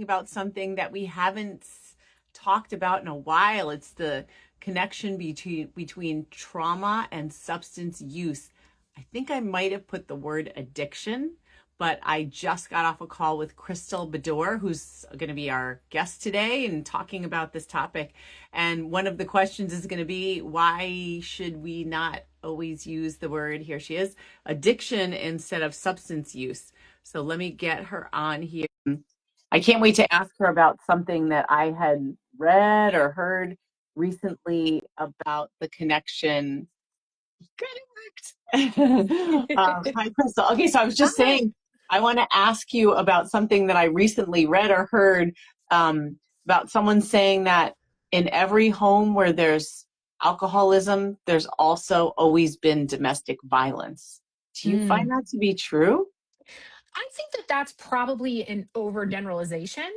about something that we haven't talked about in a while. It's the connection between trauma and substance use. I think I might have put the word addiction, but I just got off a call with Christal Badour, who's going to be our guest today and talking about this topic. And one of the questions is going to be, why should we not always use the word, here she is, addiction instead of substance use? So let me get her on here. I can't wait to ask her about something that I had read or heard recently about the connection. Good, it worked. Hi, Crystal. Okay, so I was just Hi. saying, I want to ask you about something that I recently read or heard, about someone saying that in every home where there's alcoholism, there's also always been domestic violence. Do you find Mm. that to be true? I think that that's probably an overgeneralization.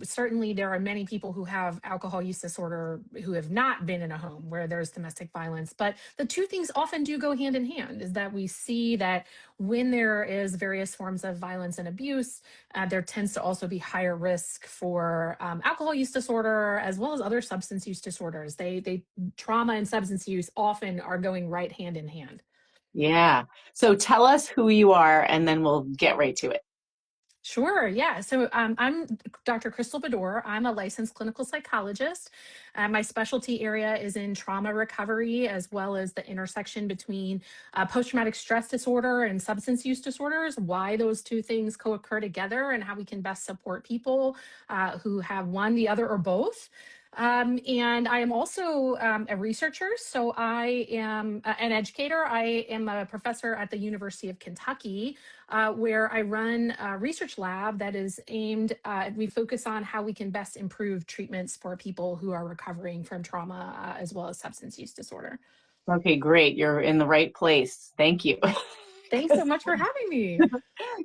Certainly, there are many people who have alcohol use disorder who have not been in a home where there's domestic violence. But the two things often do go hand in hand, is that we see that when there is various forms of violence and abuse, there tends to also be higher risk for alcohol use disorder as well as other substance use disorders. Trauma and substance use often are going right hand in hand. Yeah. So tell us who you are, and then we'll get right to it. Sure. Yeah. So I'm Dr. Christal Badour. I'm a licensed clinical psychologist. My specialty area is in trauma recovery, as well as the intersection between post-traumatic stress disorder and substance use disorders, why those two things co-occur together, and how we can best support people who have one, the other, or both. And I am also a researcher. So I am an educator. I am a professor at the University of Kentucky, where I run a research lab that is aimed, we focus on how we can best improve treatments for people who are recovering from trauma as well as substance use disorder. Okay, great. You're in the right place. Thank you. Thanks so much for having me.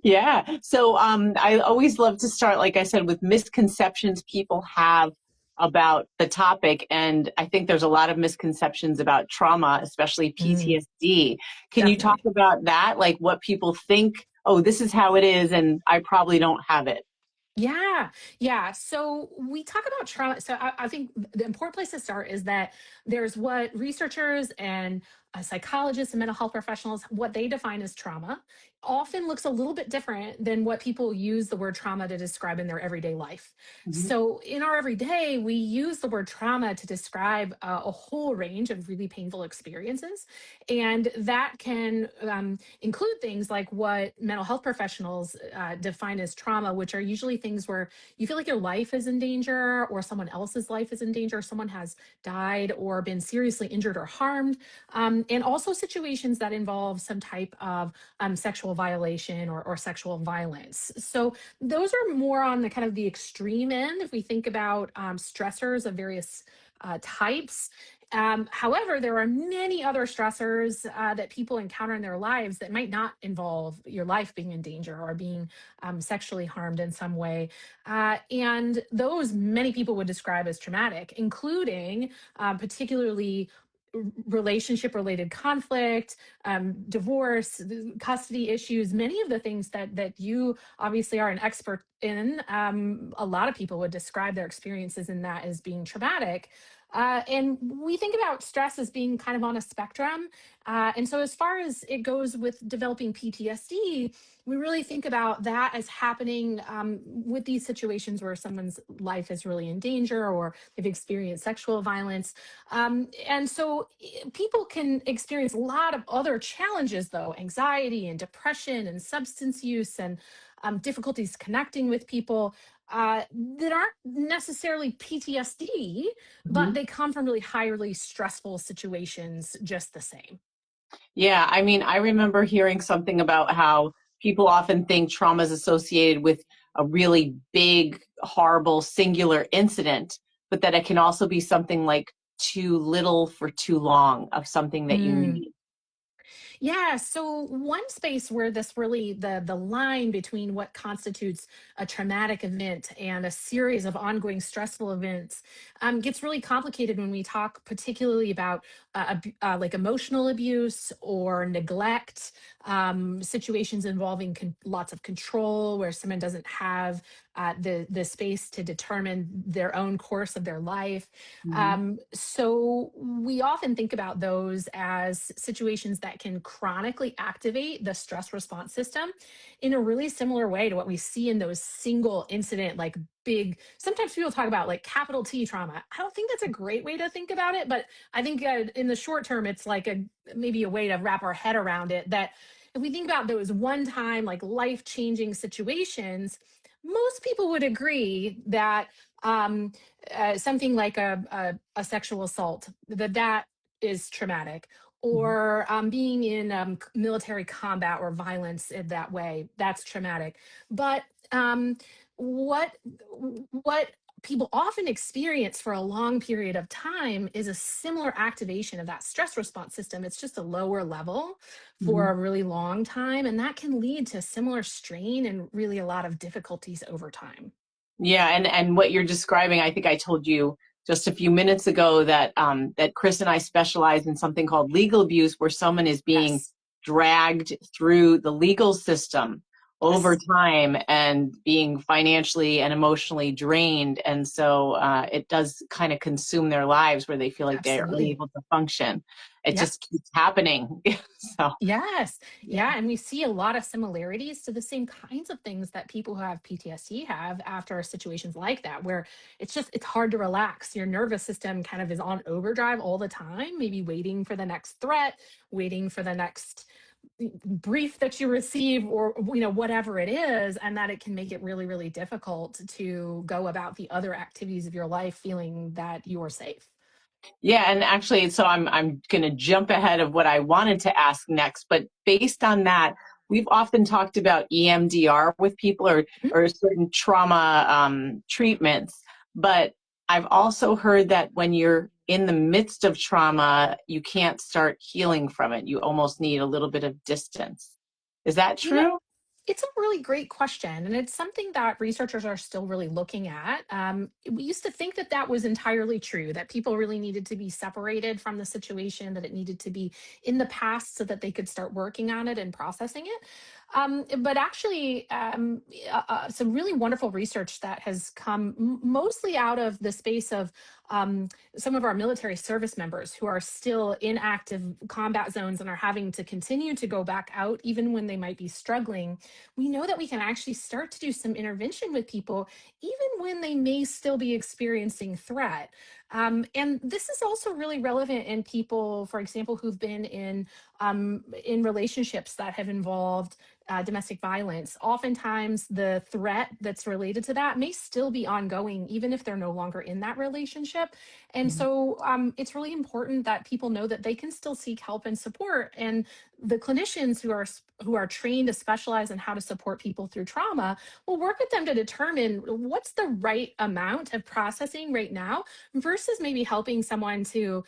Yeah. So I always love to start, like I said, with misconceptions people have about the topic. And I think there's a lot of misconceptions about trauma, especially Mm, PTSD. Can you talk definitely. about that? Like what people think, oh, this is how it is, and I probably don't have it. Yeah, yeah. So we talk about trauma. So I think the important place to start is that there's what researchers and psychologists and mental health professionals, what they define as trauma, often looks a little bit different than what people use the word trauma to describe in their everyday life. Mhm. So in our everyday, we use the word trauma to describe a whole range of really painful experiences. And that can include things like what mental health professionals define as trauma, which are usually things where you feel like your life is in danger or someone else's life is in danger, someone has died or been seriously injured or harmed, and also situations that involve some type of sexual violation or sexual violence. So those are more on the kind of the extreme end if we think about stressors of various types. However, there are many other stressors that people encounter in their lives that might not involve your life being in danger or being sexually harmed in some way. And those many people would describe as traumatic, including particularly relationship related conflict, divorce, custody issues, many of the things that you obviously are an expert in. A lot of people would describe their experiences in that as being traumatic. And we think about stress as being kind of on a spectrum. And so, as far as it goes with developing PTSD, we really think about that as happening with these situations where someone's life is really in danger or they've experienced sexual violence. And so, people can experience a lot of other challenges, though, anxiety and depression and substance use and difficulties connecting with people that aren't necessarily PTSD, but Mhm. they come from really highly stressful situations just the same. Yeah, I mean, I remember hearing something about how people often think trauma is associated with a really big, horrible, singular incident, but that it can also be something like too little for too long of something that you Mm. need. Yeah, so one space where this really the line between what constitutes a traumatic event and a series of ongoing stressful events gets really complicated when we talk particularly about like emotional abuse or neglect, situations involving lots of control where someone doesn't have the space to determine their own course of their life. Mhm. So we often think about those as situations that can chronically activate the stress response system in a really similar way to what we see in those single incident, like big, sometimes people talk about like capital T trauma. I don't think that's a great way to think about it, but I think in the short term, it's like maybe a way to wrap our head around it, that if we think about those one time, like life changing situations, most people would agree that um, something like a sexual assault, that is traumatic, Mhm. or being in military combat or violence in that way, that's traumatic. But what what people often experience for a long period of time is a similar activation of that stress response system. It's just a lower level for Mhm. a really long time, and that can lead to similar strain and really a lot of difficulties over time. Yeah, and what you're describing, I think I told you just a few minutes ago that that Chris and I specialize in something called legal abuse, where someone is being Yes. dragged through the legal system over Yes. time and being financially and emotionally drained, and so it does kind of consume their lives where they feel like they're Absolutely. unable to function. It Yep. just keeps happening. So Yes. yeah. Yeah. And we see a lot of similarities to the same kinds of things that people who have PTSD have after situations like that, where it's hard to relax. Your nervous system kind of is on overdrive all the time, maybe waiting for the next threat, waiting for the next brief that you receive, or whatever it is, and that it can make it really, really difficult to go about the other activities of your life feeling that you're safe. Yeah, and actually, so I'm going to jump ahead of what I wanted to ask next, but based on that, we've often talked about EMDR with people, Mhm. or certain trauma treatments, but I've also heard that when you're in the midst of trauma, you can't start healing from it. You almost need a little bit of distance. Is that You know, true? it's a really great question, and it's something that researchers are still really looking at. We used to think that that was entirely true, that people really needed to be separated from the situation, that it needed to be in the past so that they could start working on it and processing it. But actually, some really wonderful research that has come mostly out of the space of um, some of our military service members who are still in active combat zones and are having to continue to go back out even when they might be struggling. We know that we can actually start to do some intervention with people even when they may still be experiencing threat. And this is also really relevant in people, for example, who've been in relationships that have involved domestic violence. Oftentimes, the threat that's related to that may still be ongoing, even if they're no longer in that relationship. And so, it's really important that people know that they can still seek help and support. And the clinicians who are trained to specialize in how to support people through trauma will work with them to determine what's the right amount of processing right now versus maybe helping someone to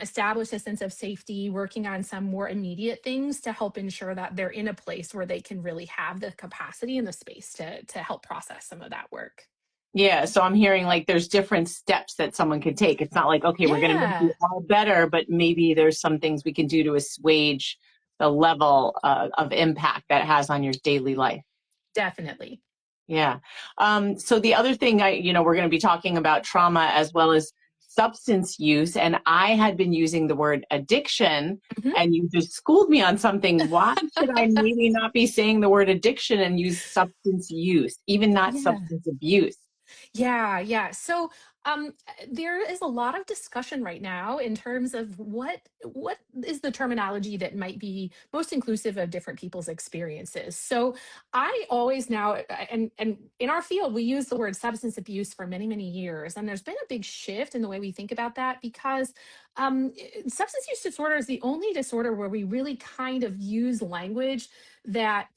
establish a sense of safety, working on some more immediate things to help ensure that they're in a place where they can really have the capacity and the space to help process some of that work. Yeah, so I'm hearing like there's different steps that someone can take. It's not like, okay, we're going to make you Yeah, all better, but maybe there's some things we can do to assuage the level of impact that it has on your daily life. definitely. Yeah. So the other thing we're going to be talking about trauma as well as substance use. And I had been using the word addiction, Mhm. and you just schooled me on something. Why should I maybe not be saying the word addiction and use substance use, even not Yeah. substance abuse? Yeah, yeah. So there is a lot of discussion right now in terms of what is the terminology that might be most inclusive of different people's experiences. So I always now, and in our field we use the word substance abuse for many, many years, and there's been a big shift in the way we think about that because substance use disorder is the only disorder where we really kind of use language that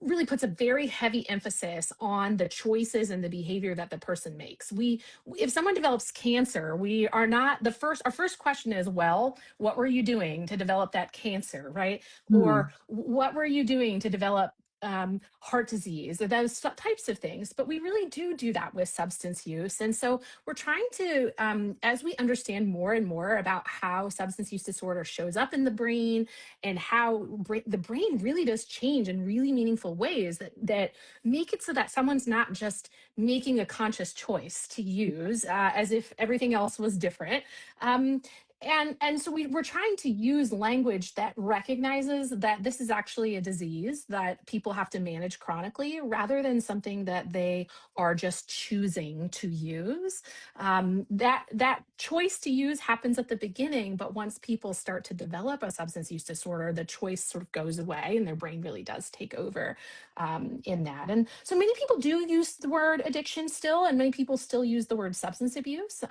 really puts a very heavy emphasis on the choices and the behavior that the person makes. If someone develops cancer, we are not the first, our first question is, well, what were you doing to develop that cancer, right? Or Hmm. what were you doing to develop heart disease, those types of things. But we really do that with substance use. And so we're trying to, as we understand more and more about how substance use disorder shows up in the brain and how the brain really does change in really meaningful ways that make it so that someone's not just making a conscious choice to use as if everything else was different. Um, and so we're trying to use language that recognizes that this is actually a disease that people have to manage chronically rather than something that they are just choosing to use. That choice to use happens at the beginning, but once people start to develop a substance use disorder, the choice sort of goes away and their brain really does take over in that. And so many people do use the word addiction still, and many people still use the word substance abuse.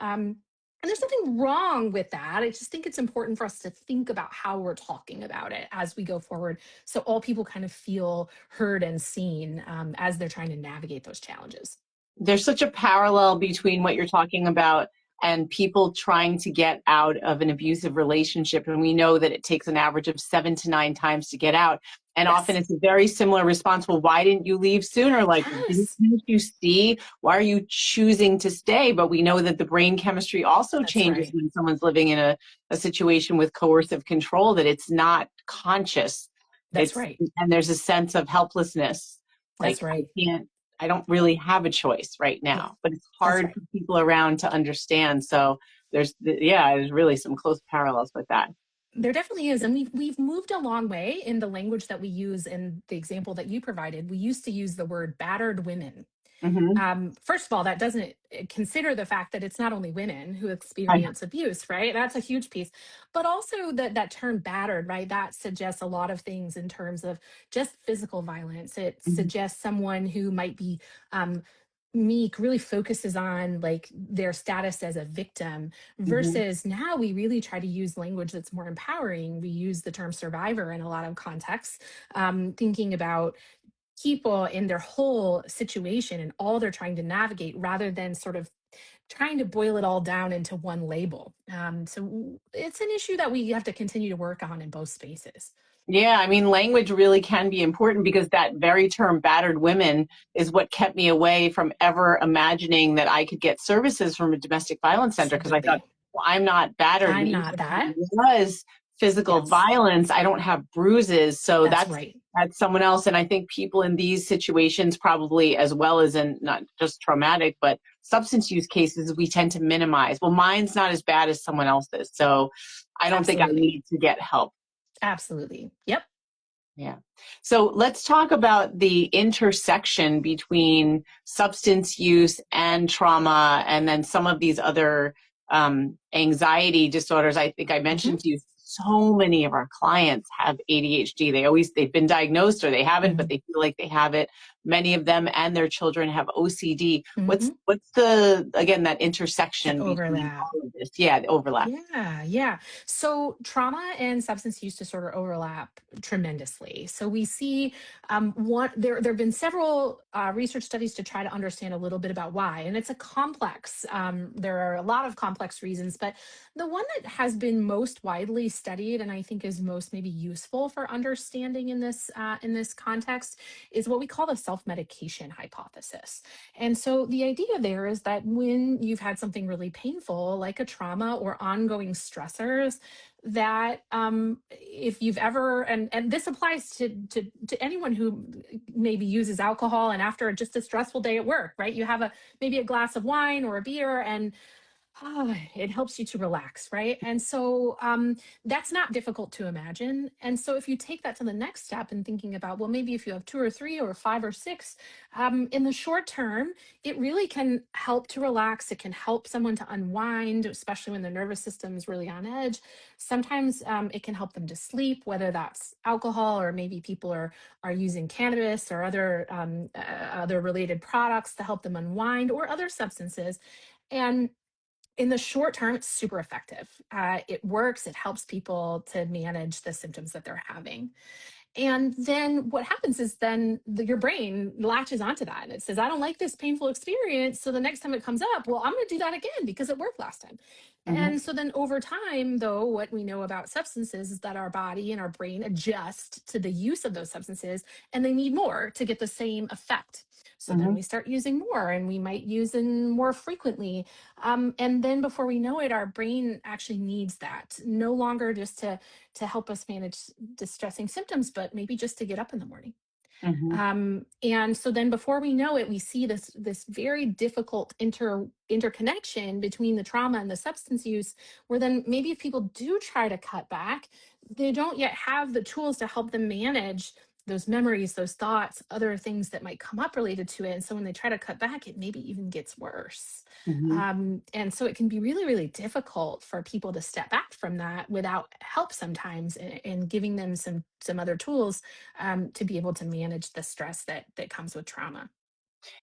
And there's nothing wrong with that. I just think it's important for us to think about how we're talking about it as we go forward. So all people kind of feel heard and seen as they're trying to navigate those challenges. There's such a parallel between what you're talking about and people trying to get out of an abusive relationship. And we know that it takes an average of 7 to 9 times to get out. And often Yes. it's a very similar response. Well, why didn't you leave sooner? Like, didn't Yes. you see? Why are you choosing to stay? But we know that the brain chemistry also That's changes right. when someone's living in a situation with coercive control, that it's not conscious. That's right. And there's a sense of helplessness. That's Like, right. I don't really have a choice right Yeah. now, but it's That's hard right. for people around to understand. So there's really some close parallels with that. There definitely is, and we've moved a long way in the language that we use. In the example that you provided, we used to use the word battered women. Hmm. First of all, that doesn't consider the fact that it's not only women who I, experience abuse, right? That's a huge piece. But also that term battered, right? That suggests a lot of things in terms of just physical violence. It mhm, suggests someone who might be meek, really focuses on like their status as a victim, mhm. versus now we really try to use language that's more empowering. We use the term survivor in a lot of contexts, thinking about people in their whole situation and all they're trying to navigate rather than sort of trying to boil it all down into one label. So it's an issue that we have to continue to work on in both spaces. Yeah, I mean, language really can be important because that very term battered women is what kept me away from ever imagining that I could get services from a domestic violence center, because I thought, Absolutely. well, I'm not battered. But I'm even not if that. it was physical Yes, violence, I don't have bruises. So that's right. that's someone else. And I think people in these situations, probably as well as in not just traumatic, but substance use cases, we tend to minimize. Well, mine's not as bad as someone else's. So I don't think I Absolutely. need to get help. Absolutely. Yep. Yeah. So let's talk about the intersection between substance use and trauma, and then some of these other anxiety disorders. I think I mentioned Hmm. to you, so many of our clients have ADHD. They've been diagnosed or they haven't, but Hmm. they feel like they have it. Many of them and their children have OCD. Hmm. What's the, again, that That intersection between overlap. all of this? Yeah, the overlap. Yeah, yeah. So trauma and substance use disorder overlap tremendously. So we see one there have been several research studies to try to understand a little bit about why, and it's a complex. There are a lot of complex reasons, but the one that has been most widely studied, and I think is most maybe useful for understanding in this context, is what we call the self medication hypothesis. And so the idea there is that when you've had something really painful, like a trauma or ongoing stressors, that if you've ever, and this applies to anyone who maybe uses alcohol and after just a stressful day at work, right? You have a maybe a glass of wine or a beer, and it helps you to relax, right? And so that's not difficult to imagine. And so if you take that to the next step and thinking about, well, maybe if you have two or three or five or six, in the short term, it really can help to relax. It can help someone to unwind, especially when the nervous system is really on edge. Sometimes it can help them to sleep, whether that's alcohol or maybe people are using cannabis or other related products to help them unwind, or other substances. And in the short term, it's super effective. It works. It helps people to manage the symptoms that they're having. And then what happens is then your brain latches onto that and it says, I don't like this painful experience. So the next time it comes up, well, I'm going to do that again because it worked last time. Hmm. And so then over time, though, what we know about substances is that our body and our brain adjust to the use of those substances and they need more to get the same effect. So then Hmm. we start using more and we might use them more frequently. And then before we know it, our brain actually needs that no longer just to help us manage distressing symptoms, but maybe just to get up in the morning. Hmm. And so then before we know it, we see this very difficult interconnection between the trauma and the substance use, where then maybe if people do try to cut back, they don't yet have the tools to help them manage those memories, those thoughts, other things that might come up related to it. And so when they try to cut back, it maybe even gets worse. Hmm. And so it can be really, really difficult for people to step back from that without help sometimes, and giving them some other tools to be able to manage the stress that comes with trauma.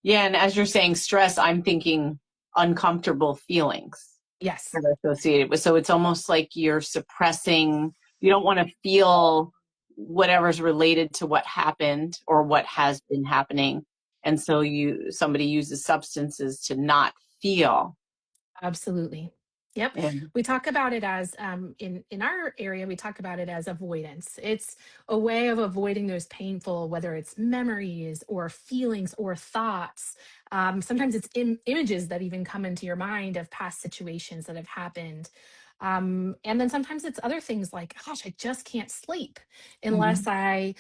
Yeah, and as you're saying stress, I'm thinking uncomfortable feelings Yes. that are associated with. So it's almost like you're suppressing, you don't want to feel whatever's related to what happened or what has been happening. And so somebody uses substances to not feel. Absolutely. Yep. And We talk about it as in our area, we talk about it as avoidance. It's a way of avoiding those painful, whether it's memories or feelings or thoughts. Sometimes it's images that even come into your mind of past situations that have happened. And then sometimes it's other things like, gosh, I just can't sleep unless Mhm. I,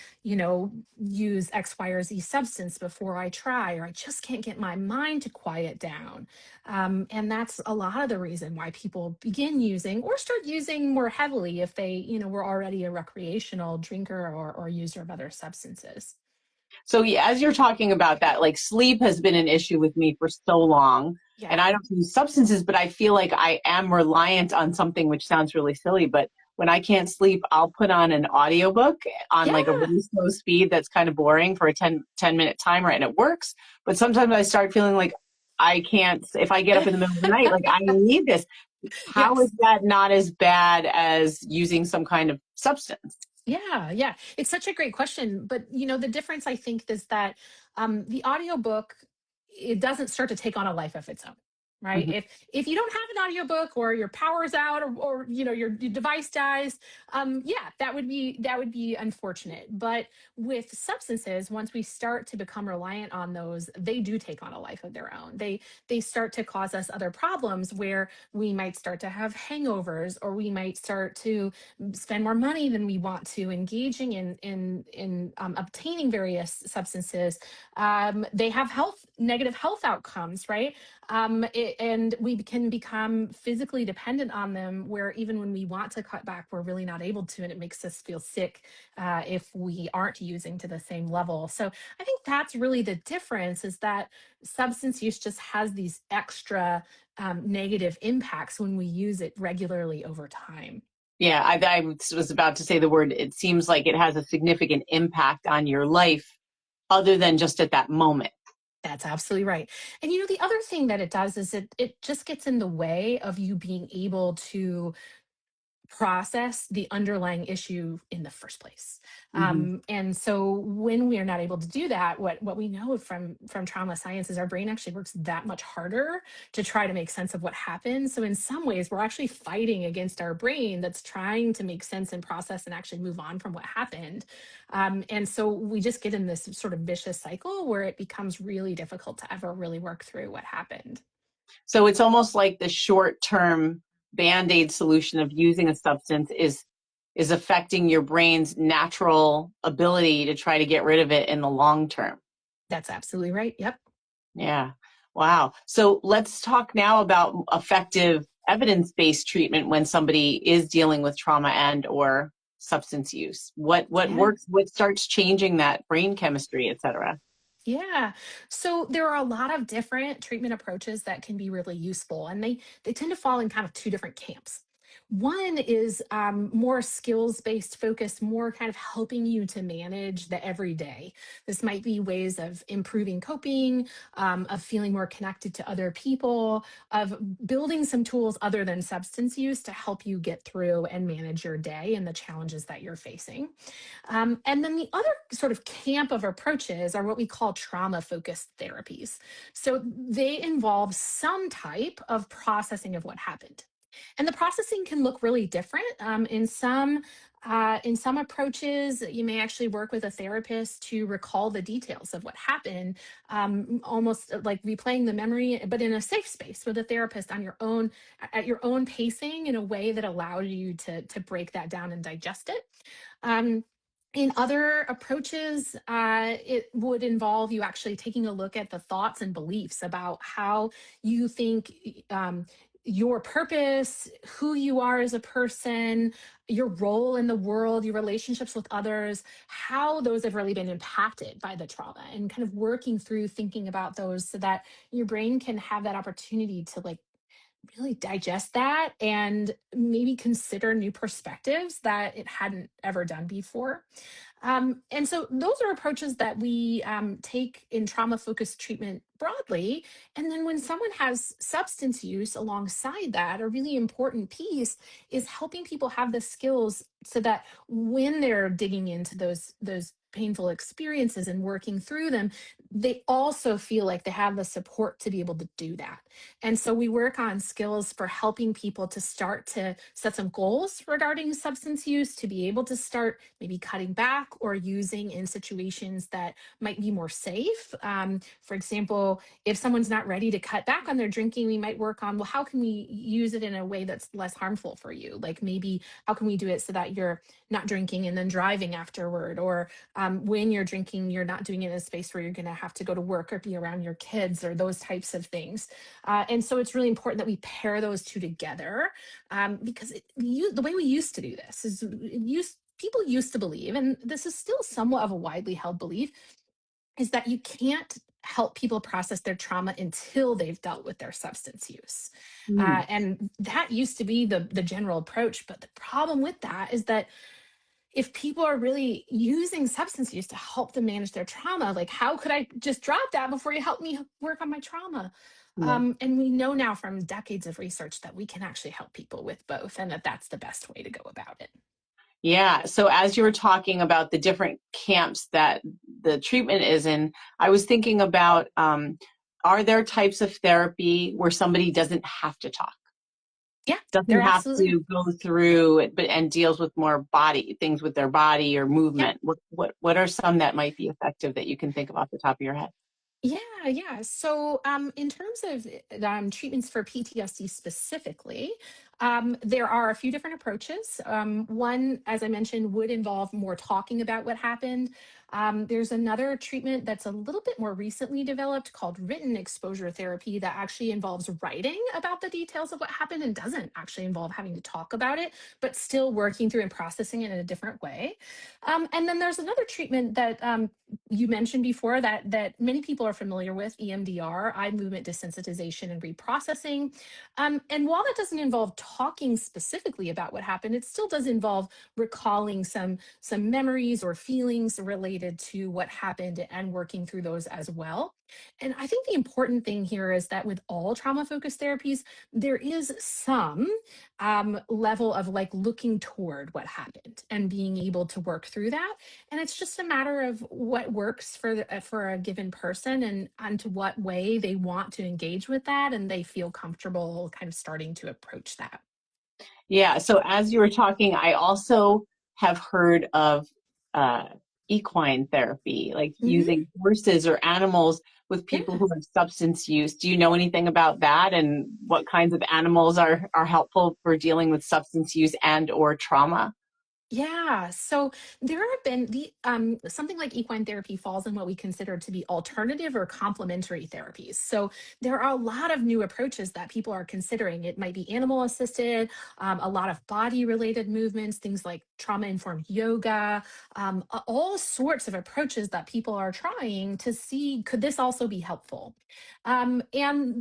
use X, Y, or Z substance before I try, or I just can't get my mind to quiet down. And that's a lot of the reason why people begin using or start using more heavily if they, were already a recreational drinker or user of other substances. So yeah, as you're talking about that, like sleep has been an issue with me for so long. Yeah. And I don't use substances, but I feel like I am reliant on something, which sounds really silly. But when I can't sleep, I'll put on an audiobook on like a Yeah. really slow speed that's kind of boring for a ten minute timer and it works. But sometimes I start feeling like I can't, if I get up in the middle of the night, like I need this. How is Yes. that not as bad as using some kind of substance? Yeah, yeah. It's such a great question. But the difference I think is that the audiobook, it doesn't start to take on a life of its own. Right. Mhm. If you don't have an audiobook or your power's out or your device dies, yeah, that would be unfortunate. But with substances, once we start to become reliant on those, they do take on a life of their own. They start to cause us other problems where we might start to have hangovers, or we might start to spend more money than we want to, engaging in obtaining various substances. They have negative health outcomes, right? And we can become physically dependent on them, where even when we want to cut back, we're really not able to, and it makes us feel sick if we aren't using to the same level. So I think that's really the difference, is that substance use just has these extra negative impacts when we use it regularly over time. Yeah, I was about to say the word. It seems like it has a significant impact on your life other than just at that moment. That's absolutely right. And the other thing that it does is it just gets in the way of you being able to process the underlying issue in the first place. Hmm. And so when we are not able to do that, what we know from trauma science is our brain actually works that much harder to try to make sense of what happened. So in some ways, we're actually fighting against our brain that's trying to make sense and process and actually move on from what happened. And so we just get in this sort of vicious cycle where it becomes really difficult to ever really work through what happened. So it's almost like the short term band-aid solution of using a substance is affecting your brain's natural ability to try to get rid of it in the long term. That's absolutely right. Yep. Yeah. Wow. So let's talk now about effective evidence-based treatment when somebody is dealing with trauma and or substance use. What Yeah. works, what starts changing that brain chemistry, et cetera? Yeah. So there are a lot of different treatment approaches that can be really useful, and they tend to fall in kind of two different camps. One is more skills based focus, more kind of helping you to manage the everyday. This might be ways of improving coping, of feeling more connected to other people, of building some tools other than substance use to help you get through and manage your day and the challenges that you're facing. And then the other sort of camp of approaches are what we call trauma focused therapies. So they involve some type of processing of what happened. And the processing can look really different. In some approaches, you may actually work with a therapist to recall the details of what happened, almost like replaying the memory, but in a safe space with a therapist on your own, at your own pacing, in a way that allows you to break that down and digest it. Um, in other approaches, it would involve you actually taking a look at the thoughts and beliefs about how you think your purpose, who you are as a person, your role in the world, your relationships with others, how those have really been impacted by the trauma, and kind of working through thinking about those so that your brain can have that opportunity to like really digest that and maybe consider new perspectives that it hadn't ever done before. And so those are approaches that we take in trauma focused treatment broadly. And then when someone has substance use alongside that, a really important piece is helping people have the skills so that when they're digging into those painful experiences and working through them, they also feel like they have the support to be able to do that. And so we work on skills for helping people to start to set some goals regarding substance use, to be able to start maybe cutting back or using in situations that might be more safe. For example, if someone's not ready to cut back on their drinking, we might work on, well, how can we use it in a way that's less harmful for you? Like maybe how can we do it so that you're not drinking and then driving afterward? Or when you're drinking, you're not doing it in a space where you're going to have to go to work or be around your kids, or those types of things. And so it's really important that we pair those two together, because the way we used to do this is people used to believe, and this is still somewhat of a widely held belief, is that you can't help people process their trauma until they've dealt with their substance use. Mm. And that used to be the general approach. But the problem with that is that if people are really using substance use to help them manage their trauma, like how could I just drop that before you help me work on my trauma? Yeah. And we know now from decades of research that we can actually help people with both, and that that's the best way to go about it. Yeah. So as you were talking about the different camps that the treatment is in, I was thinking about, are there types of therapy where somebody doesn't have to talk, Yeah, there doesn't have absolutely are. to go through it, but and deals with more body things with their body or Yep. movement? What are some that might be effective that you can think of off the top of your head? Yeah, yeah. So, in terms of treatments for PTSD specifically, there are a few different approaches. One, as I mentioned, would involve more talking about what happened. There's another treatment that's a little bit more recently developed called written exposure therapy that actually involves writing about the details of what happened and doesn't actually involve having to talk about it, but still working through and processing it in a different way. And then there's another treatment that you mentioned before that many people are familiar with, EMDR, eye movement desensitization and reprocessing. And while that doesn't involve talking specifically about what happened, it still does involve recalling some memories or feelings related to what happened and working through those as well. And I think the important thing here is that with all trauma focused therapies, there is some level of like looking toward what happened and being able to work through that. And it's just a matter of what works for a given person, and to what way they want to engage with that, and they feel comfortable kind of starting to approach that. Yeah. So as you were talking, I also have heard of uh, equine therapy, like Hmm. using horses or animals with people Yeah. who have substance use. Do you know anything about that, and what kinds of animals are helpful for dealing with substance use and or trauma? Yeah, so there have been the something like equine therapy falls in what we consider to be alternative or complementary therapies. So there are a lot of new approaches that people are considering. It might be animal assisted, a lot of body related movements, things like trauma informed yoga, all sorts of approaches that people are trying to see could this also be helpful. And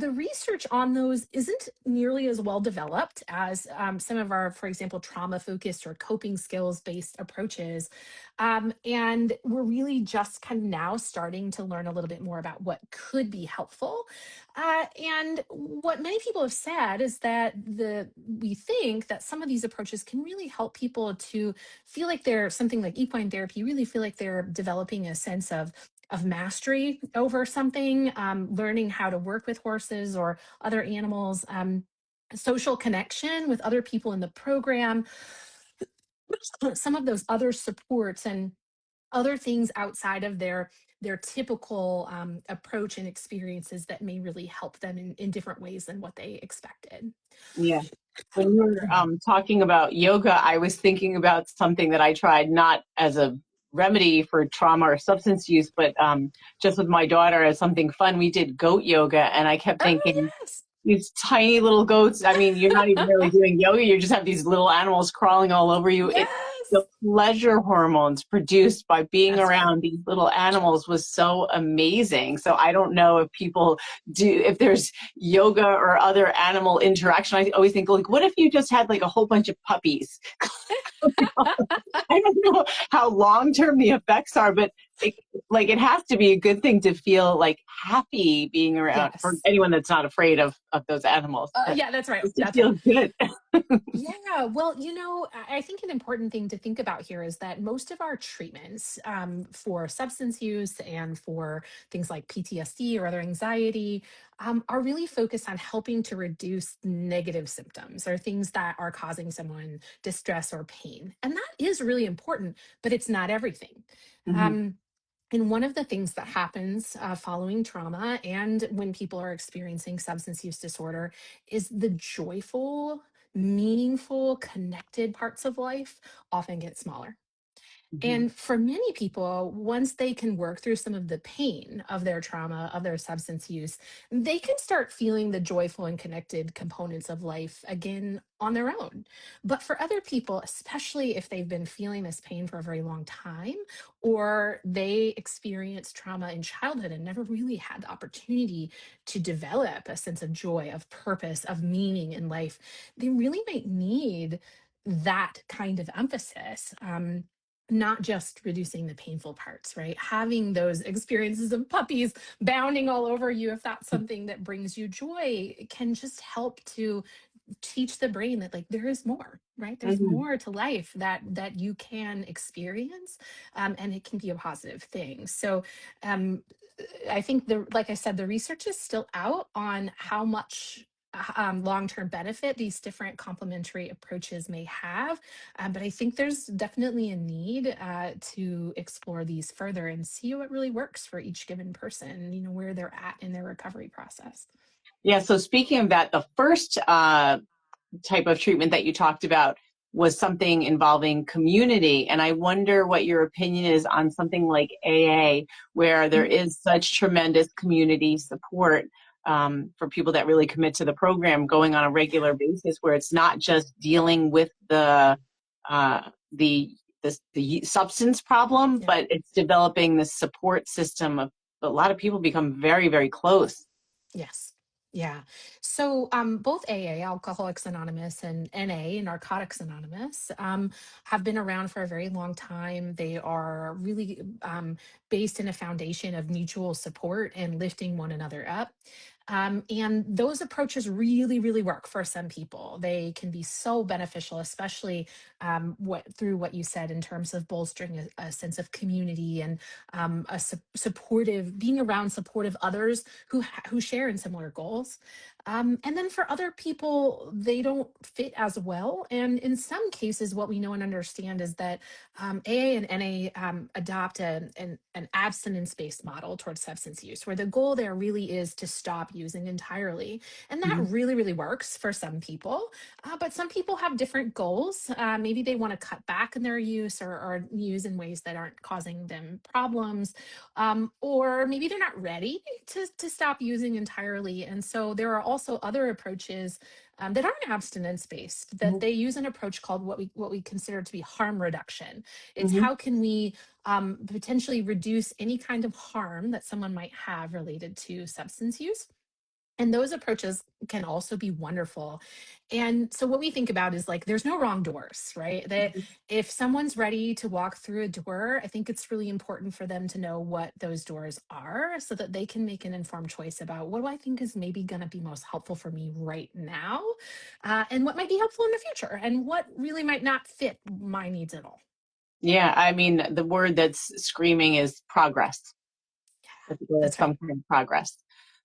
the research on those isn't nearly as well developed as some of our, for example, trauma focused or coping skills based approaches. And we're really just kind of now starting to learn a little bit more about what could be helpful. And what many people have said is that we think that some of these approaches can really help people to feel like they're something like equine therapy, really feel like they're developing a sense of mastery over something, learning how to work with horses or other animals, social connection with other people in the program, some of those other supports and other things outside of their typical approach and experiences that may really help them in different ways than what they expected. Yeah. When you were talking about yoga, I was thinking about something that I tried not as a remedy for trauma or substance use, but just with my daughter as something fun. We did goat yoga, and I kept Oh thinking, yes. these tiny little goats. I mean, you're not even really doing yoga. You just have these little animals crawling all over you. The Yes. pleasure hormones produced by being That's right. around these little animals was so amazing. So I don't know if people if there's yoga or other animal interaction. I always think, like, what if you just had like a whole bunch of puppies? I don't know how long term the effects are, but it, like, it has to be a good thing to feel like happy being around for Yes. anyone that's not afraid of those animals. But Yeah, that's right. just to That's right. feel good. Yeah, well, I think an important thing to think about here is that most of our treatments for substance use and for things like PTSD or other anxiety are really focused on helping to reduce negative symptoms or things that are causing someone distress or pain. And that is really important, but it's not everything. Mhm. Um, and one of the things that happens following trauma and when people are experiencing substance use disorder is the joyful, meaningful, connected parts of life often get smaller. Mhm. And for many people, once they can work through some of the pain of their trauma, of their substance use, they can start feeling the joyful and connected components of life again on their own. But for other people, especially if they've been feeling this pain for a very long time, or they experienced trauma in childhood and never really had the opportunity to develop a sense of joy, of purpose, of meaning in life, they really might need that kind of emphasis. Not just reducing the painful parts, right? Having those experiences of puppies bounding all over you, if that's something that brings you joy, it can just help to teach the brain that like there is more, right? There's Mhm. more to life that you can experience, and it can be a positive thing. So um, I think like I said, the research is still out on how much long-term benefit these different complementary approaches may have, but I think there's definitely a need to explore these further and see what really works for each given person, where they're at in their recovery process. Yeah. So speaking of that, the first type of treatment that you talked about was something involving community. And I wonder what your opinion is on something like AA, where there Mhm. is such tremendous community support for people that really commit to the program going on a regular basis, where it's not just dealing with uh, the the substance problem, Yeah. but it's developing this support system of a lot of people become very, very close. Yes. Yeah. So both AA, Alcoholics Anonymous, and NA, Narcotics Anonymous, have been around for a very long time. They are really based in a foundation of mutual support and lifting one another up. And those approaches really, really work for some people. They can be so beneficial, especially through what you said in terms of bolstering a sense of community and supportive, being around supportive others who share in similar goals. And then for other people, they don't fit as well. And in some cases, what we know and understand is that AA and NA adopt an abstinence based model towards substance use, where the goal there really is to stop using entirely. And that Mhm. really, really works for some people. But some people have different goals. Maybe they want to cut back in their use, or use in ways that aren't causing them problems. Or maybe they're not ready to stop using entirely. And so there are also other approaches that aren't abstinence based, that Mhm. they use an approach called what we consider to be harm reduction. It's Mhm. how can we potentially reduce any kind of harm that someone might have related to substance use. And those approaches can also be wonderful. And so what we think about is like there's no wrong doors, right? That Mhm. if someone's ready to walk through a door, I think it's really important for them to know what those doors are so that they can make an informed choice about what do I think is maybe going to be most helpful for me right now, and what might be helpful in the future, and what really might not fit my needs at all. Yeah, I mean, the word that's screaming is progress. That there is That's right. some kind of progress.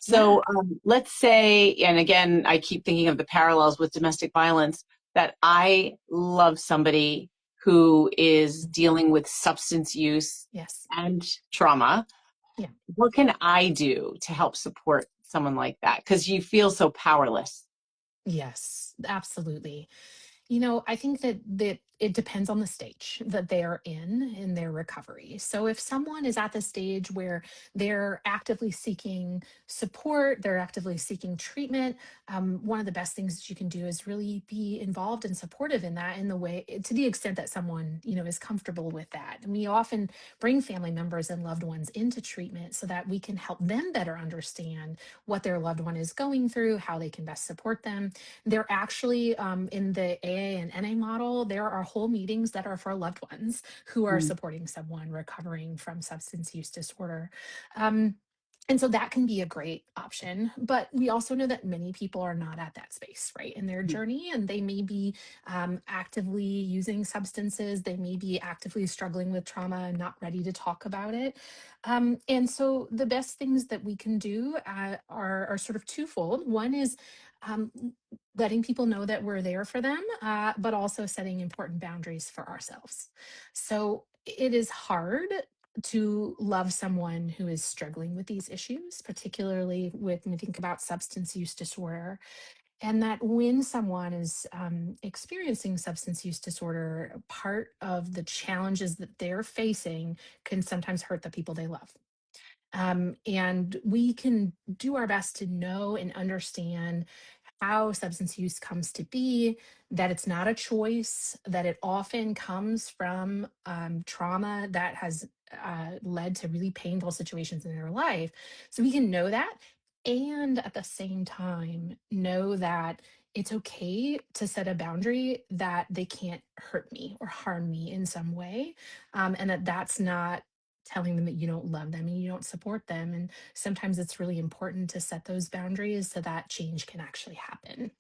Yeah. So let's say, and again, I keep thinking of the parallels with domestic violence, that I love somebody who is dealing with substance use Yes. and trauma. Yeah. What can I do to help support someone like that? Because you feel so powerless. Yes, absolutely. I think that it depends on the stage that they are in their recovery. So if someone is at the stage where they're actively seeking support, they're actively seeking treatment, one of the best things that you can do is really be involved and supportive in that, in the way, to the extent that someone is comfortable with that. And we often bring family members and loved ones into treatment so that we can help them better understand what their loved one is going through, how they can best support them. They're actually, in the AA and NA model, there are whole meetings that are for loved ones who are Mm. supporting someone recovering from substance use disorder. Um, and so that can be a great option. But we also know that many people are not at that space, right, in their journey. And they may be actively using substances. They may be actively struggling with trauma and not ready to talk about it. And so the best things that we can do are sort of twofold. One is um, letting people know that we're there for them, but also setting important boundaries for ourselves. So it is hard to love someone who is struggling with these issues, particularly when we think about substance use disorder. And that when someone is experiencing substance use disorder, part of the challenges that they're facing can sometimes hurt the people they love. And we can do our best to know and understand how substance use comes to be, that it's not a choice, that it often comes from trauma that has led to really painful situations in their life. So we can know that. And at the same time, know that it's okay to set a boundary that they can't hurt me or harm me in some way. And that's not telling them that you don't love them and you don't support them. And sometimes it's really important to set those boundaries so that change can actually happen.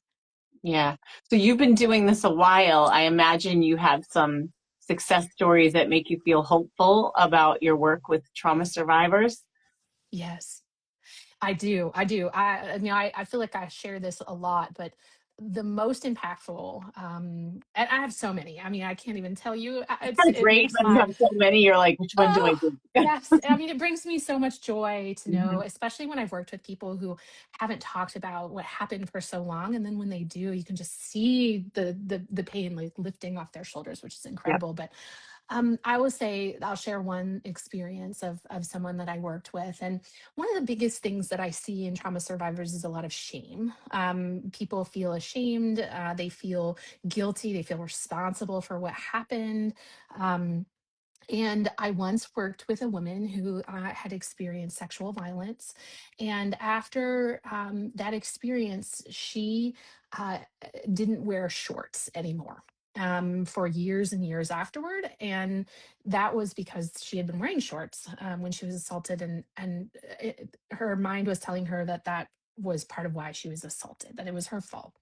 Yeah. So you've been doing this a while. I imagine you have some success stories that make you feel hopeful about your work with trauma survivors. Yes, I do. I do. I feel like I share this a lot, but the most impactful, and I have so many. I mean, I can't even tell you. It's kind of It great makes when you my have so many, you're like, which one do I Oh, do? yes. I mean, it brings me so much joy to know, Mhm. especially when I've worked with people who haven't talked about what happened for so long. And then when they do, you can just see the pain like lifting off their shoulders, which is Yep. incredible. But I will say I'll share one experience of someone that I worked with. And one of the biggest things that I see in trauma survivors is a lot of shame. People feel ashamed, they feel guilty, they feel responsible for what happened. And I once worked with a woman who had experienced sexual violence. And after that experience, she didn't wear shorts anymore for years and years afterward. And that was because she had been wearing shorts when she was assaulted. And her mind was telling her that that was part of why she was assaulted, that it was her fault.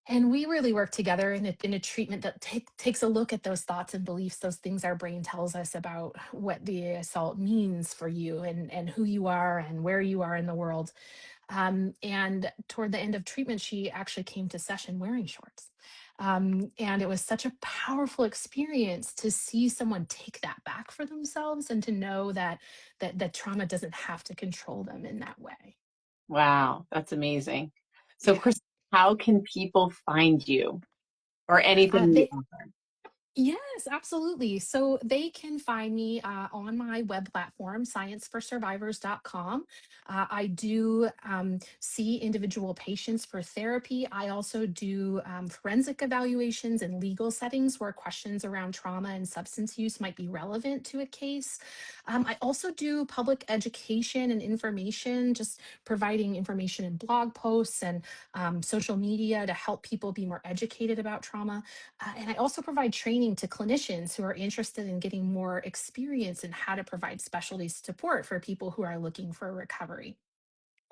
And we really work together in a treatment that takes a look at those thoughts and beliefs, those things our brain tells us about what the assault means for you and who you are and where you are in the world. And toward the end of treatment, she actually came to session wearing shorts. And it was such a powerful experience to see someone take that back for themselves and to know that trauma doesn't have to control them in that way. Wow, that's amazing. So, Yeah. Chris, how can people find you or anything you They offer? Yes, absolutely. So they can find me on my web platform, scienceforsurvivors.com. I do see individual patients for therapy. I also do forensic evaluations in legal settings where questions around trauma and substance use might be relevant to a case. I also do public education and information, just providing information in blog posts and social media to help people be more educated about trauma. And I also provide training to clinicians who are interested in getting more experience in how to provide specialty support for people who are looking for recovery.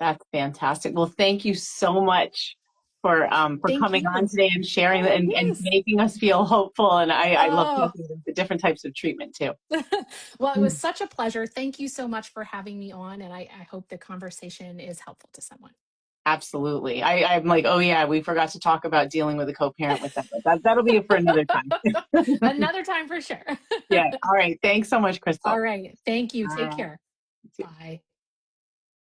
That's fantastic. Well, thank you so much for Thank coming on you. today and sharing Oh, and yes. making us feel hopeful. And I love Oh, talking about the different types of treatment too. well, it was such a pleasure. Thank you so much for having me on. And I hope the conversation is helpful to someone. Absolutely. I'm like, oh yeah, we forgot to talk about dealing with a co-parent with that. That'll be for another time. Another time for sure. Yeah. All right. Thanks so much, All Crystal. right. Thank you. All Take right. care. Bye.